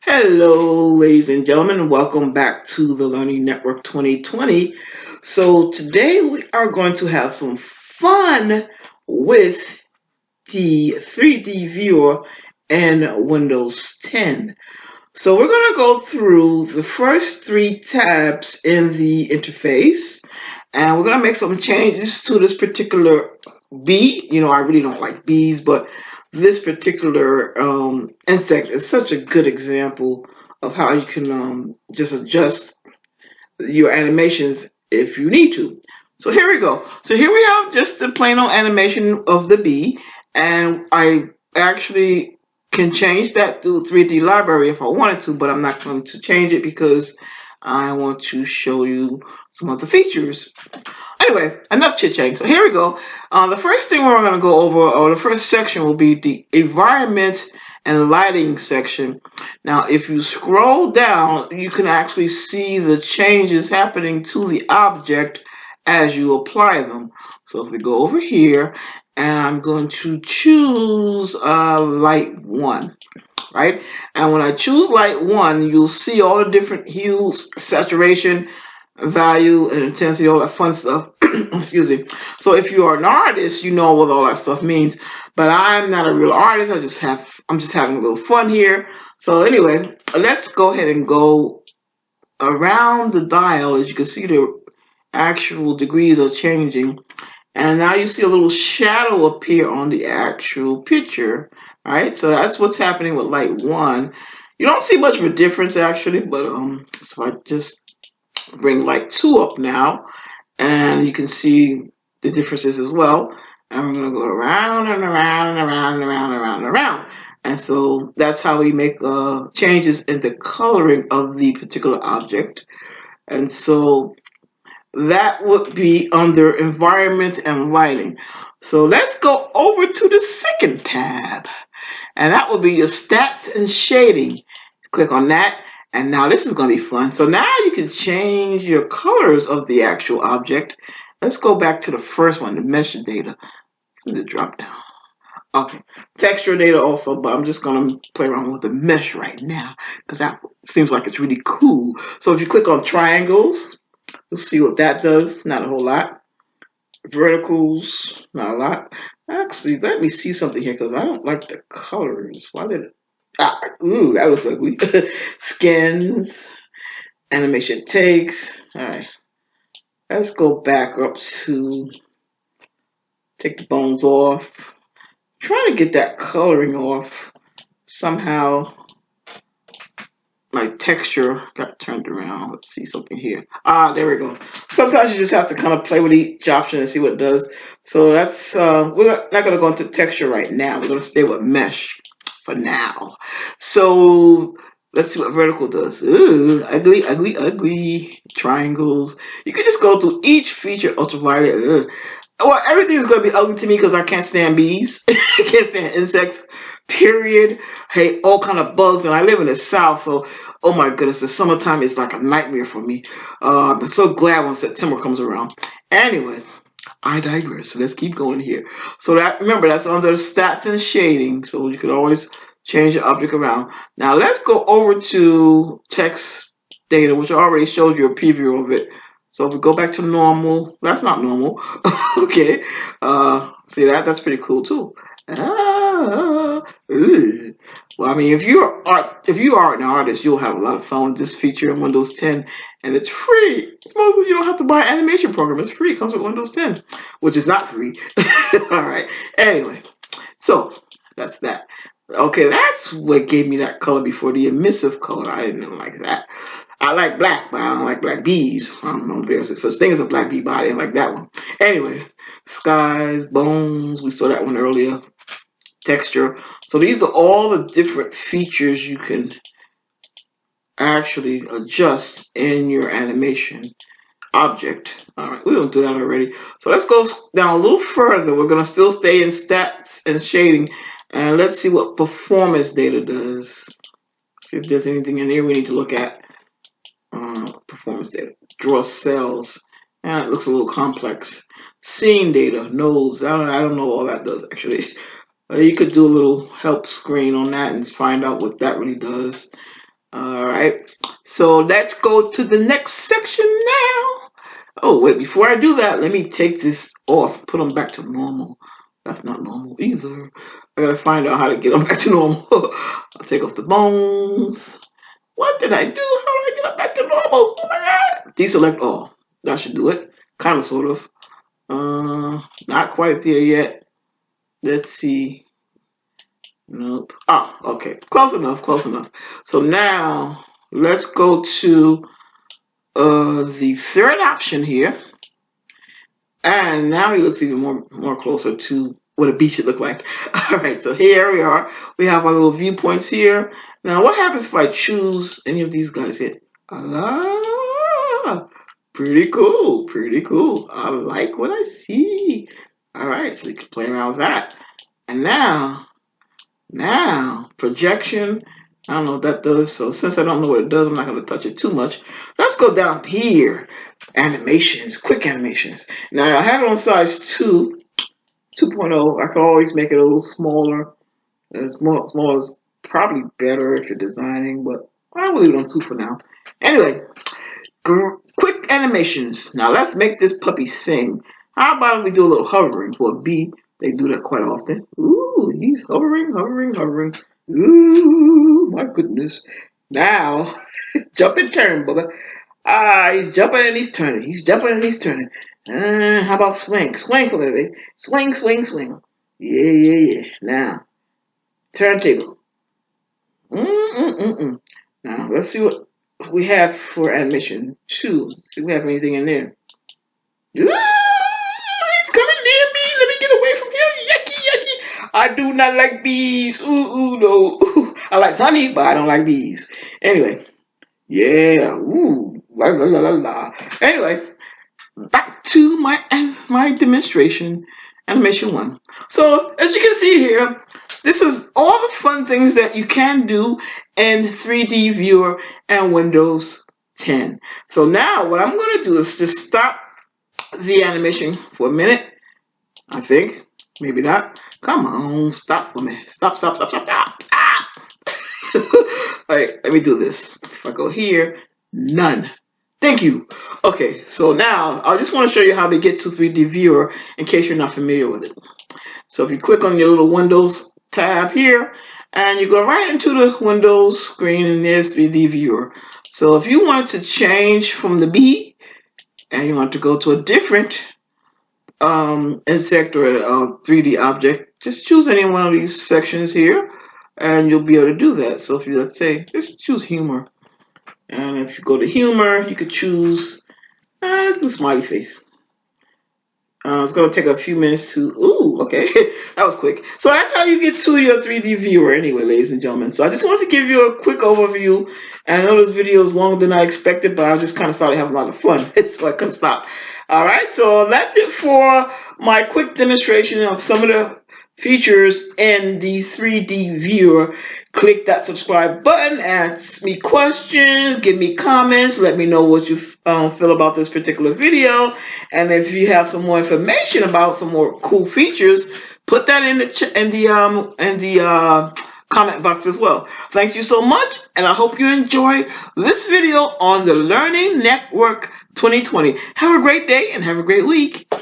Hello, ladies and gentlemen, and welcome back to the Learning Network 2020. So today we are going to have some fun with the 3D viewer in Windows 10. So we're going to go through the first three tabs in the interface, and we're going to make some changes to this particular bee. I really don't like bees, but this particular insect is such a good example of how you can just adjust your animations if you need to. So here we go. So here we have just the plain old animation of the bee, and I actually can change that through 3D library if I wanted to, but I'm not going to change it because I want to show you some of the features. Anyway, enough chit-chatting. So here we go. The first thing we're going to go over, or the first section, will be the environment and lighting section. Now, if you scroll down, you can actually see the changes happening to the object as you apply them. So if we go over here, and I'm going to choose light 1. Right? And when I choose light 1, you'll see all the different hues, saturation, value, and intensity, all that fun stuff. Excuse me. So if you are an artist, you know what all that stuff means. But I'm not a real artist. I'm just having a little fun here. So anyway, let's go ahead and go around the dial. As you can see, the actual degrees are changing. And now you see a little shadow appear on the actual picture. Right? So that's what's happening with light 1. You don't see much of a difference actually, but so I just bring light 2 up now, and you can see the differences as well. And we're going to go around and around and around and around and around and around. And so that's how we make changes in the coloring of the particular object. And so that would be under environment and lighting. So let's go over to the second tab, and that will be your stats and shading. Click on that. And now this is going to be fun. So now you can change your colors of the actual object. Let's go back to the first one, the mesh data. It's in the drop down. Okay, texture data also, but I'm just going to play around with the mesh right now because that seems like it's really cool. So if you click on triangles, you'll see what that does. Not a whole lot. Verticals, not a lot. Actually, let me see something here because I don't like the colors. Why did it? Ooh, that looks ugly. Skins, animation takes. All right, let's go back up to take the bones off. Trying to get that coloring off. Somehow my texture got turned around. Let's see something here. There we go. Sometimes you just have to kind of play with each option and see what it does. So that's, we're not going to go into texture right now. We're going to stay with mesh for now. So let's see what vertical does. Ooh, ugly, ugly, ugly. Triangles. You can just go through each feature, ultraviolet. Ugh. Well, everything's going to be ugly to me because I can't stand bees. I can't stand insects, period. Hey, all kind of bugs. And I live in the South, so, oh my goodness, the summertime is like a nightmare for me. I'm so glad when September comes around. Anyway, I digress. So let's keep going here. So that, remember, that's under stats and shading. So you can always change the object around. Now let's go over to text data, which I already showed you a preview of it. So if we go back to normal, that's not normal. Okay. See that? That's pretty cool too. Well, I mean, if you are an artist, you'll have a lot of fun with this feature in Windows 10, and it's free. It's mostly you don't have to buy an animation program. It's free. It comes with Windows 10, which is not free. All right. Anyway, so that's that. Okay, that's what gave me that color before, the emissive color. I didn't like that. I like black, but I don't like black bees. I don't know if there's such thing as a black bee, but I didn't like that one. Anyway, skies, bones, we saw that one earlier. Texture. So these are all the different features you can actually adjust in your animation object. All right, we don't do that already. So let's go down a little further. We're going to still stay in stats and shading. And let's see what performance data does. See if there's anything in here we need to look at. Performance data. Draw cells. It looks a little complex. Scene data. Nodes. I don't know what all that does actually. You could do a little help screen on that and find out what that really does. All right. So let's go to the next section now. Oh, wait, before I do that, let me take this off, put them back to normal. That's not normal either. I gotta find out how to get them back to normal. I'll take off the bones. What did I do? How do I get them back to normal? Oh my God. Deselect all. That should do it. Kind of, sort of. Not quite there yet. Let's see. Nope. Oh, okay. Close enough, close enough. So now, let's go to the third option here. And now he looks even more closer to what a beach should look like. All right, so here we are. We have our little viewpoints here. Now, what happens if I choose any of these guys here? Ah, pretty cool, pretty cool. I like what I see. All right, so you can play around with that. And now, projection. I don't know what that does. So since I don't know what it does, I'm not going to touch it too much. Let's go down here. Animations, quick animations. Now I have it on size 2.0. I can always make it a little smaller. And small is probably better if you're designing, but I'll leave it on 2 for now. Anyway, quick animations. Now let's make this puppy sing. How about we do a little hovering for a bee? They do that quite often. Ooh, he's hovering, hovering, hovering. Ooh, my goodness. Now, jump and turn, Bubba. Ah, he's jumping and he's turning. He's jumping and he's turning. How about swing? Swing for me, baby. Swing, swing, swing. Yeah, yeah, yeah. Now, turntable. Now, let's see what we have for animation 2. See if we have anything in there. Ooh, he's coming near me. Let me get away from him. Yucky, yucky. I do not like bees. Ooh, no. Ooh, I like honey, but I don't like bees. Anyway, yeah. Ooh, la la la la la. Anyway, back to my demonstration, animation 1. So as you can see here, this is all the fun things that you can do in 3D Viewer and Windows 10. So now what I'm going to do is just stop the animation for a minute. I think, maybe not. Come on, stop for me. Stop, stop, stop, stop, stop, stop. All right, let me do this. If I go here, none. Thank you. Okay, so now I just want to show you how to get to 3D Viewer in case you're not familiar with it. So if you click on your little Windows tab here, and you go right into the Windows screen, and there's 3D Viewer. So if you want to change from the bee, and you want to go to a different insect or 3D object, just choose any one of these sections here, and you'll be able to do that. So if you, let's say, just choose humor. And if you go to humor, you could choose, let's do smiley face. It's going to take a few minutes to, ooh, okay, that was quick. So that's how you get to your 3D viewer anyway, ladies and gentlemen. So I just wanted to give you a quick overview. And I know this video is longer than I expected, but I just kind of started having a lot of fun, so I couldn't stop. All right, so that's it for my quick demonstration of some of the features in the 3D viewer. Click that subscribe button, ask me questions, give me comments, let me know what you feel about this particular video, and if you have some more information about some more cool features, put that in the comment box as well. Thank you so much, and I hope you enjoyed this video on the Learning Network 2020. Have a great day and have a great week.